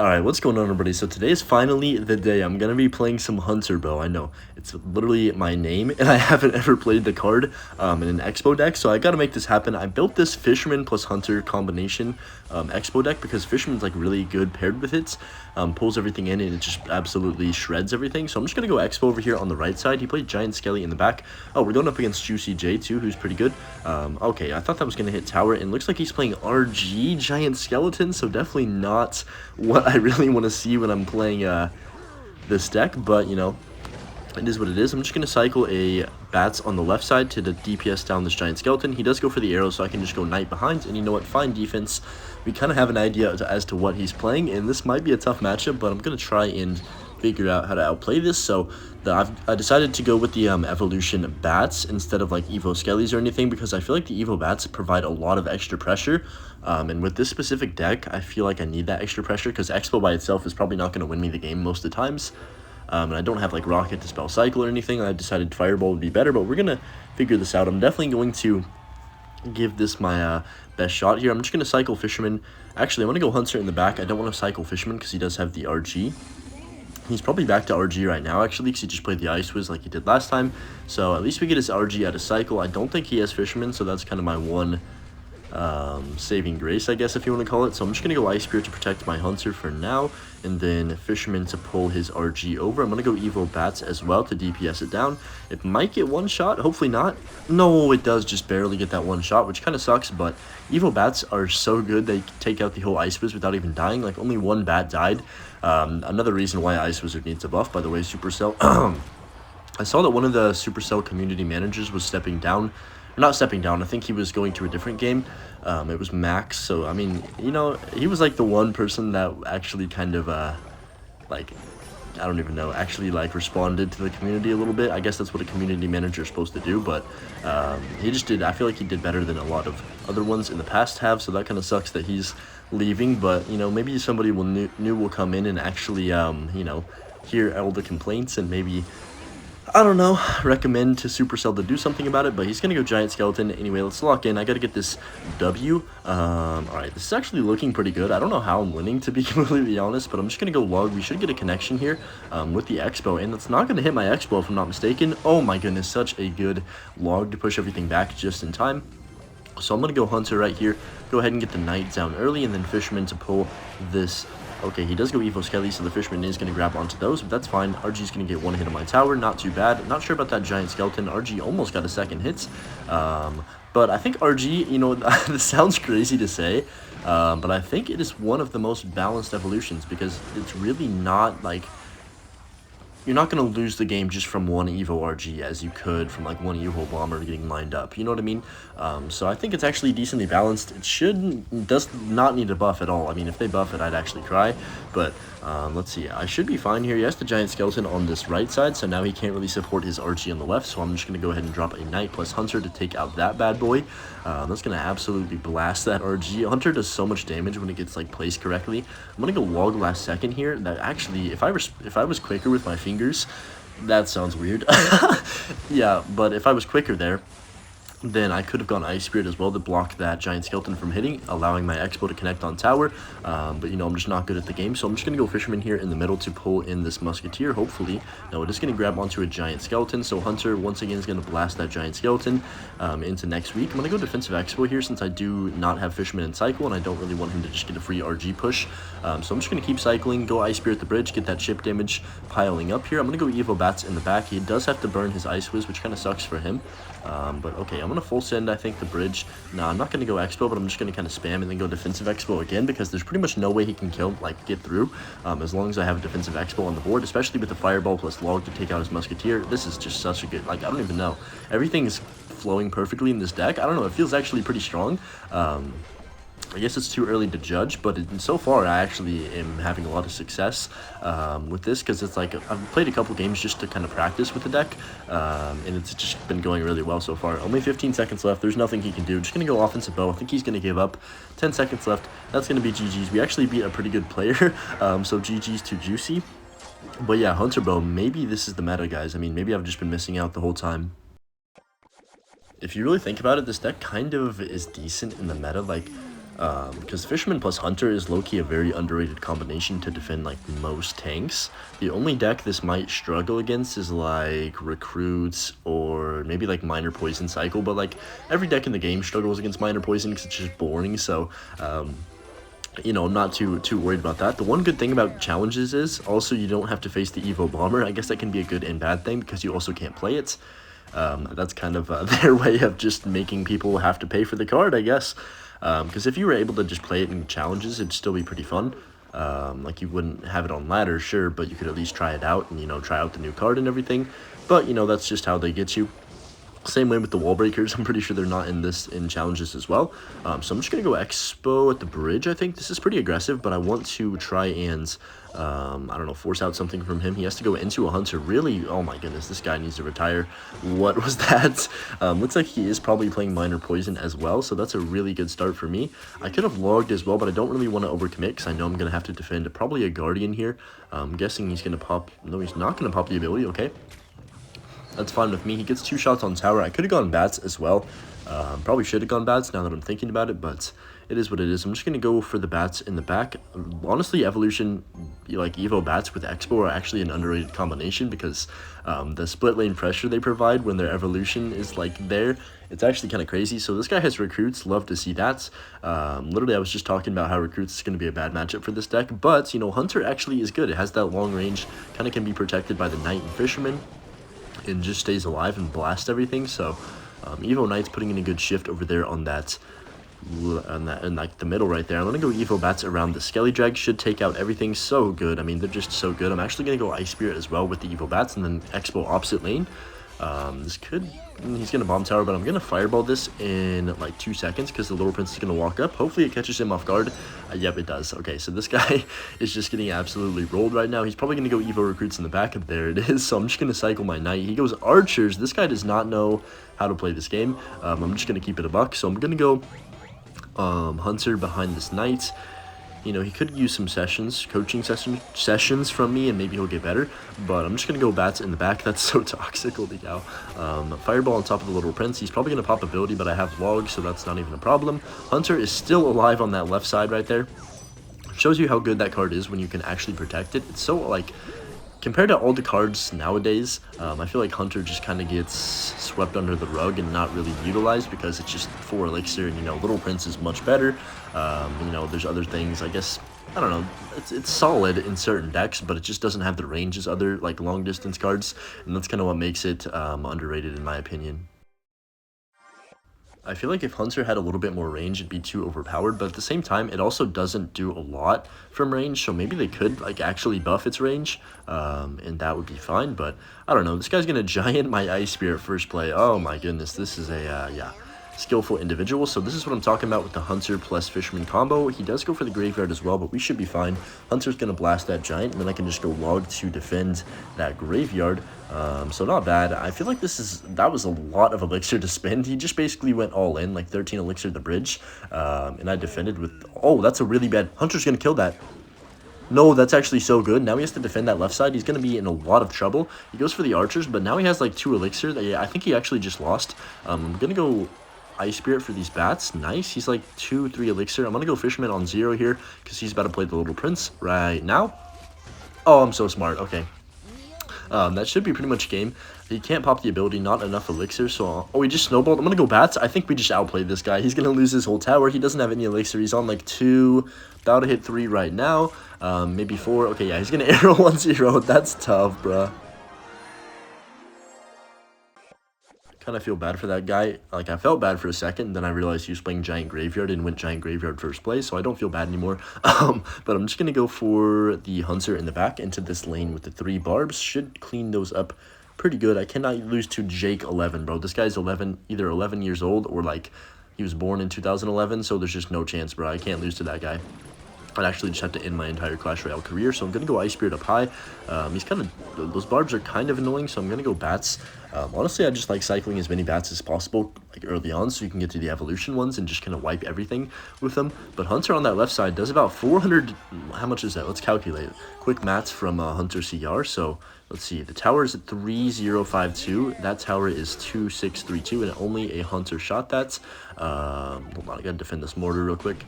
Alright, what's going on everybody? So today is finally the day. I'm gonna be playing some Hunter Bow. I know, it's literally my name, and I haven't ever played the card in an Expo deck, so I gotta make this happen. I built this Fisherman plus Hunter combination Expo deck because Fisherman's like really good paired with it. Pulls everything in and it just absolutely shreds everything. So I'm just gonna go Expo over here on the right side. He played Giant Skelly in the back. Oh, we're going up against Juicy J too, who's pretty good. Okay, I thought that was gonna hit tower, and looks like he's playing RG Giant Skeleton, so definitely not what I really want to see when I'm playing this deck, but you know, it is what it is. I'm just going to cycle a Bats on the left side to the DPS down this Giant Skeleton. He does go for the arrow, so I can just go Knight behind, and you know what, fine defense. We kind of have an idea as to what he's playing, and this might be a tough matchup, but I'm going to try and figure out how to outplay this. So I decided to go with the Evolution Bats instead of like Evo Skellies or anything, because I feel like the Evo Bats provide a lot of extra pressure. And with this specific deck, I feel like I need that extra pressure because Expo by itself is probably not going to win me the game most of the times. And I don't have like Rocket to spell Cycle or anything. I decided Fireball would be better, but we're going to figure this out. I'm definitely going to give this my best shot here. I'm just going to cycle Fisherman. Actually, I'm going to go Hunter in the back. I don't want to cycle Fisherman because he does have the RG. He's probably back to RG right now, actually, because he just played the Ice Wiz like he did last time. So at least we get his RG out of cycle. I don't think he has Fisherman, so that's kind of my one saving grace, I guess, if you want to call it. So I'm just going to go Ice Spear to protect my Hunter for now, and then Fisherman to pull his RG over. I'm going to go Evo Bats as well to DPS it down. It might get one shot, hopefully not. No, it does just barely get that one shot, which kind of sucks, but Evo Bats are so good. They take out the whole Ice Wiz without even dying. Like, only one bat died. Another reason why Ice Wizard needs a buff, by the way, Supercell. I saw that one of the Supercell community managers was stepping down. Not stepping down, I think he was going to a different game. It was Max, so I mean, you know, he was like the one person that actually kind of like, I don't even know, actually like responded to the community a little bit. I guess that's what a community manager is supposed to do, but he just did, I feel like he did better than a lot of other ones in the past have, so that kind of sucks that he's leaving. But you know, maybe somebody new will come in and actually you know, hear all the complaints and maybe, I don't know, recommend to Supercell to do something about it. But he's going to go Giant Skeleton. Anyway, let's lock in. I got to get this W. Alright, this is actually looking pretty good. I don't know how I'm winning, to be completely honest, but I'm just going to go log. We should get a connection here with the Expo, and it's not going to hit my Expo if I'm not mistaken. Oh my goodness, such a good log to push everything back just in time. So I'm going to go Hunter right here. Go ahead and get the Knight down early, and then Fisherman to pull this. Okay, he does go Evo Skelly, so the Fisherman is going to grab onto those, but that's fine. RG's going to get one hit on my tower, not too bad. Not sure about that Giant Skeleton. RG almost got a second hit. But I think RG, you know, this sounds crazy to say, but I think it is one of the most balanced evolutions because it's really not like, you're not going to lose the game just from one Evo RG as you could from like one Evo Bomber getting lined up. You know what I mean? So I think it's actually decently balanced. It does not need a buff at all. I mean, if they buff it, I'd actually cry. But let's see. I should be fine here. He has the Giant Skeleton on this right side, so now he can't really support his RG on the left. So I'm just going to go ahead and drop a Knight plus Hunter to take out that bad boy. That's going to absolutely blast that RG. Hunter does so much damage when it gets like placed correctly. I'm going to go log last second here. That actually, if I was quicker with my fingers, that sounds weird. Yeah, but if I was quicker there, then I could have gone Ice Spirit as well to block that Giant Skeleton from hitting, allowing my Expo to connect on tower. But, you know, I'm just not good at the game, so I'm just going to go Fisherman here in the middle to pull in this Musketeer, hopefully. No, it is going to grab onto a Giant Skeleton, so Hunter, once again, is going to blast that Giant Skeleton into next week. I'm going to go Defensive Expo here since I do not have Fisherman in Cycle, and I don't really want him to just get a free RG push. So I'm just going to keep cycling, go Ice Spirit the bridge, get that chip damage piling up here. I'm going to go Evo Bats in the back. He does have to burn his Ice Wiz, which kind of sucks for him. But okay, I'm going to full send, I think, the bridge. No, I'm not going to go Expo, but I'm just going to kind of spam and then go Defensive Expo again, because there's pretty much no way he can get through, as long as I have a Defensive Expo on the board, especially with the Fireball plus Log to take out his Musketeer. This is just such a good, like, I don't even know. Everything is flowing perfectly in this deck. I don't know, it feels actually pretty strong. I guess it's too early to judge, but so far I actually am having a lot of success with this, because it's like I've played a couple games just to kind of practice with the deck, and it's just been going really well so far. Only 15 seconds left. There's nothing he can do. Just going to go Offensive Bow. I think he's going to give up. 10 seconds left. That's going to be GG's. We actually beat a pretty good player, so GG's to Juicy. But yeah, Hunter Bow, maybe this is the meta, guys. I mean, maybe I've just been missing out the whole time. If you really think about it, this deck kind of is decent in the meta. Like, because Fisherman plus Hunter is low-key a very underrated combination to defend like most tanks. The only deck this might struggle against is like Recruits or maybe like Minor Poison Cycle, but like every deck in the game struggles against Minor Poison because it's just boring. So you know, I'm not too worried about that. The one good thing about challenges is also you don't have to face the Evo Bomber. I guess that can be a good and bad thing because you also can't play it. That's kind of their way of just making people have to pay for the card, I guess. Because if you were able to just play it in challenges, it'd still be pretty fun. Like you wouldn't have it on ladder, sure, but you could at least try it out and, you know, try out the new card and everything. But, you know, that's just how they get you. Same way with the wall breakers. I'm pretty sure they're not in challenges as well. So I'm just going to go Expo at the bridge, I think. This is pretty aggressive, but I want to try and, I don't know, force out something from him. He has to go into a Hunter. Really? Oh my goodness, this guy needs to retire. What was that? Looks like he is probably playing Minor Poison as well, so that's a really good start for me. I could have logged as well, but I don't really want to overcommit because I know I'm going to have to defend probably a Guardian here. I'm guessing he's going to pop... No, he's not going to pop the ability. Okay. That's fine with me. He gets 2 shots on tower. I could have gone bats as well. Probably should have gone bats now that I'm thinking about it, but it is what it is. I'm just going to go for the bats in the back. Honestly, Evolution, like Evo bats with Expo are actually an underrated combination because the split lane pressure they provide when their Evolution is like there, it's actually kind of crazy. So this guy has Recruits. Love to see that. Literally, I was just talking about how Recruits is going to be a bad matchup for this deck, but, you know, Hunter actually is good. It has that long range, kind of can be protected by the Knight and Fisherman, and just stays alive and blasts everything. So Evo Knight's putting in a good shift over there on that in like the middle right there. I'm gonna go Evo Bats around the Skelly Drag. Should take out everything. So good. I mean, they're just so good. I'm actually gonna go Ice Spirit as well with the Evo Bats and then Expo opposite lane. He's gonna bomb tower, but I'm gonna fireball this in like 2 seconds because the little prince is gonna walk up. Hopefully it catches him off guard. Yep, it does. Okay, so this guy is just getting absolutely rolled right now. He's probably gonna go Evo Recruits in the back. There it is. So I'm just gonna cycle my Knight. He goes Archers. This guy does not know how to play this game. I'm just gonna keep it a buck. So I'm gonna go Hunter behind this Knight. You know, he could use some coaching sessions from me, and maybe he'll get better. But I'm just going to go bats in the back. That's so toxic, holy cow. Fireball on top of the little prince. He's probably going to pop ability, but I have log, so that's not even a problem. Hunter is still alive on that left side right there. Shows you how good that card is when you can actually protect it. It's so, like... Compared to all the cards nowadays, I feel like Hunter just kind of gets swept under the rug and not really utilized because it's just 4 elixir, and, you know, Little Prince is much better. You know, there's other things, I guess, I don't know, it's solid in certain decks, but it just doesn't have the range as other, like, long-distance cards, and that's kind of what makes it underrated in my opinion. I feel like if Hunter had a little bit more range, it'd be too overpowered, but at the same time, it also doesn't do a lot from range, so maybe they could, like, actually buff its range, and that would be fine, but I don't know. This guy's gonna giant my Ice Spirit first play. Oh my goodness, this is a, yeah, skillful individual. So this is what I'm talking about with the Hunter plus Fisherman combo. He does go for the Graveyard as well, but we should be fine. Hunter's gonna blast that Giant, and then I can just go log to defend that Graveyard. So not bad. I feel like that was a lot of elixir to spend. He just basically went all in, like 13 elixir at the bridge, and I defended with... Oh, that's a really bad... Hunter's gonna kill that. No, that's actually so good. Now he has to defend that left side. He's going to be in a lot of trouble. He goes for the Archers, but now he has like 2 elixir. I think he actually just lost. I'm going to go Ice Spirit for these bats. Nice. He's like 2-3 elixir. I'm going to go Fisherman on 0 here because he's about to play the Little Prince right now. Oh, I'm so smart. Okay. That should be pretty much game. He can't pop the ability, not enough elixir, so... Oh, he just snowballed. I'm gonna go bats. I think we just outplayed this guy. He's gonna lose his whole tower. He doesn't have any elixir. He's on like 2, about to hit 3 right now. Maybe 4. Okay, yeah, he's gonna arrow 1-0. That's tough, bruh. Kind of feel bad for that guy. Like, I felt bad for a second, then I realized he was playing Giant Graveyard and went Giant Graveyard first play, so I don't feel bad anymore. But I'm just going to go for the Hunter in the back into this lane with the 3 barbs. Should clean those up pretty good. I cannot lose to Jake 11, bro. This guy's either 11 years old or, like, he was born in 2011, so there's just no chance, bro. I can't lose to that guy. I'd actually just have to end my entire Clash Royale career, so I'm going to go Ice Spirit up high. He's kind of... Those barbs are kind of annoying, so I'm going to go bats. Honestly, I just like cycling as many bats as possible, like, early on, so you can get to the evolution ones and just kind of wipe everything with them. But Hunter on that left side does about 400... How much is that? Let's calculate. Quick maths from Hunter CR, so... Let's see, the tower is at 3052. That tower is 2632, and only a Hunter shot that. Hold on, I gotta defend this mortar real quick.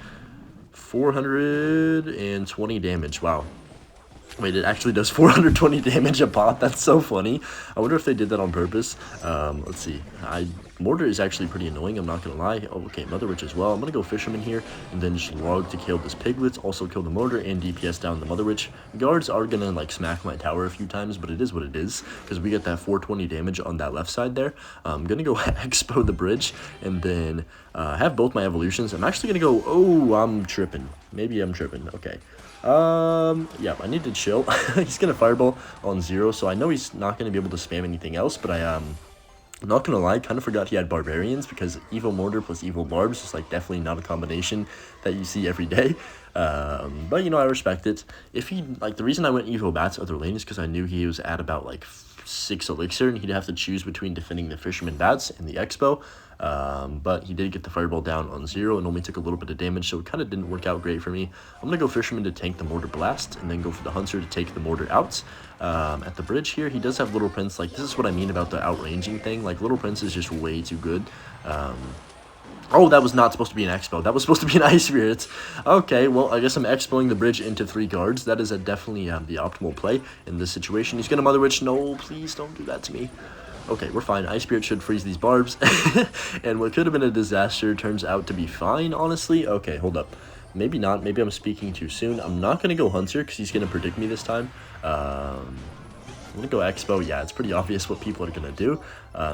420 damage. Wow. Wait, it actually does 420 damage a pop. That's so funny. I wonder if they did that on purpose. Let's see. Mortar is actually pretty annoying, I'm not gonna lie. Oh, okay, Mother Witch as well. I'm gonna go Fisherman here, and then just log to kill this Piglet, also kill the Mortar, and DPS down the Mother Witch. Guards are gonna, like, smack my tower a few times, but it is what it is, because we get that 420 damage on that left side there. I'm gonna go Expo the bridge, and then have both my evolutions. I'm actually gonna go, oh, I'm tripping. Maybe I'm tripping, okay. Yeah, I need to chill. He's gonna Fireball on 0, so I know he's not gonna be able to spam anything else, but I'm not gonna lie, kind of forgot he had Barbarians, because Evil Mortar plus Evil Barbs is, like, definitely not a combination that you see every day. But, you know, I respect it. If he, like, the reason I went Evil Bats other lane is because I knew he was at about, like, 6 elixir, and he'd have to choose between defending the Fisherman Bats and the Expo. But he did get the Fireball down on 0 and only took a little bit of damage, so it kind of didn't work out great for me. I'm going to go Fisherman to tank the Mortar Blast, and then go for the Hunter to take the Mortar out. At the bridge here, he does have Little Prince. Like, this is what I mean about the outranging thing. Like, Little Prince is just way too good. Oh, that was not supposed to be an Expo. That was supposed to be an Ice Spirit. Okay, well, I guess I'm Expoing the bridge into 3 guards. That is definitely the optimal play in this situation. He's going to Mother Witch. No, please don't do that to me. Okay, we're fine. Ice Spirit should freeze these barbs. And what could have been a disaster turns out to be fine, honestly. Okay, hold up. Maybe not. Maybe I'm speaking too soon. I'm not going to go Hunter because he's going to predict me this time. I'm going to go Expo. Yeah, it's pretty obvious what people are going to do.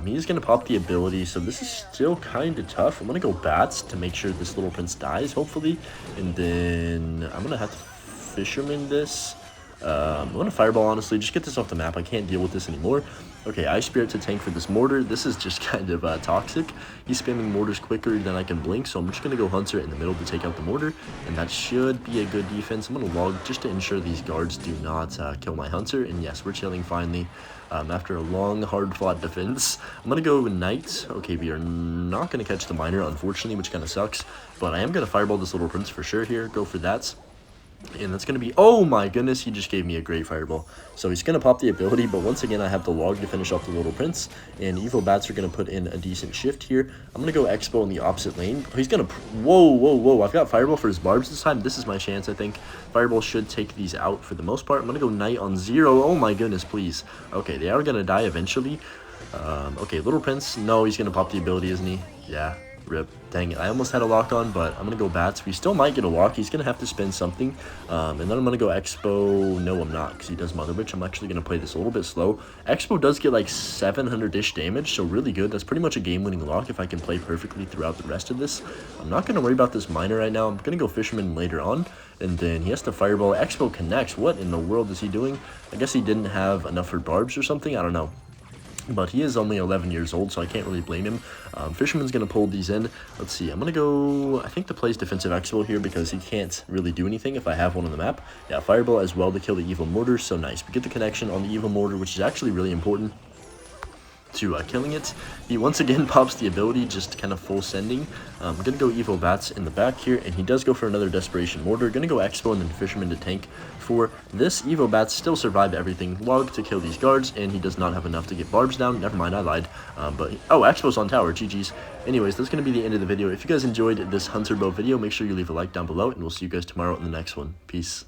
He's going to pop the ability, so this is still kind of tough. I'm going to go Bats to make sure this Little Prince dies, hopefully. And then I'm going to have to Fisherman this. I'm going to Fireball, honestly. Just get this off the map. I can't deal with this anymore. Okay, Ice Spirit to tank for this Mortar. This is just kind of toxic. He's spamming Mortars quicker than I can blink, so I'm just going to go Hunter in the middle to take out the Mortar, and that should be a good defense. I'm going to log just to ensure these guards do not kill my Hunter, and yes, we're chilling finally. After a long, hard-fought defense. I'm going to go Knight. Okay, we are not going to catch the Miner, unfortunately, which kind of sucks, but I am going to Fireball this Little Prince for sure here. Go for that. And that's going to be, oh my goodness, he just gave me a great Fireball. So he's going to pop the ability, but once again, I have the log to finish off the Little Prince. And Evil Bats are going to put in a decent shift here. I'm going to go Expo in the opposite lane. He's going to, whoa. I've got Fireball for his barbs this time. This is my chance, I think. Fireball should take these out for the most part. I'm going to go Knight on 0. Oh my goodness, please. Okay, they are going to die eventually. Okay, Little Prince. No, he's going to pop the ability, isn't he? Yeah. Rip. Dang it. I almost had a lock on, but I'm going to go Bats. We still might get a walk. He's going to have to spend something. And then I'm going to go Expo. No, I'm not, because he does Mother Witch. I'm actually going to play this a little bit slow. Expo does get like 700-ish damage, so really good. That's pretty much a game-winning lock if I can play perfectly throughout the rest of this. I'm not going to worry about this Miner right now. I'm going to go Fisherman later on. And then he has to Fireball. Expo connects. What in the world is he doing? I guess he didn't have enough for barbs or something. I don't know. But he is only 11 years old, so I can't really blame him. Fisherman's going to pull these in. Let's see. I'm going to go, I think, the play's defensive Expo here because he can't really do anything if I have one on the map. Yeah, Fireball as well to kill the Evil Mortar. So nice. We get the connection on the Evil Mortar, which is actually really important to killing it. He once again pops the ability, just kind of full sending. I'm going to go Evil Bats in the back here, and he does go for another Desperation Mortar. Going to go Expo and then Fisherman to tank for this. Evil Bats still survived everything. Log to kill these guards, and he does not have enough to get barbs down. Never mind, I lied. Oh, Expo's on tower. GG's. Anyways, that's going to be the end of the video. If you guys enjoyed this Hunter Bow video, make sure you leave a like down below, and we'll see you guys tomorrow in the next one. Peace.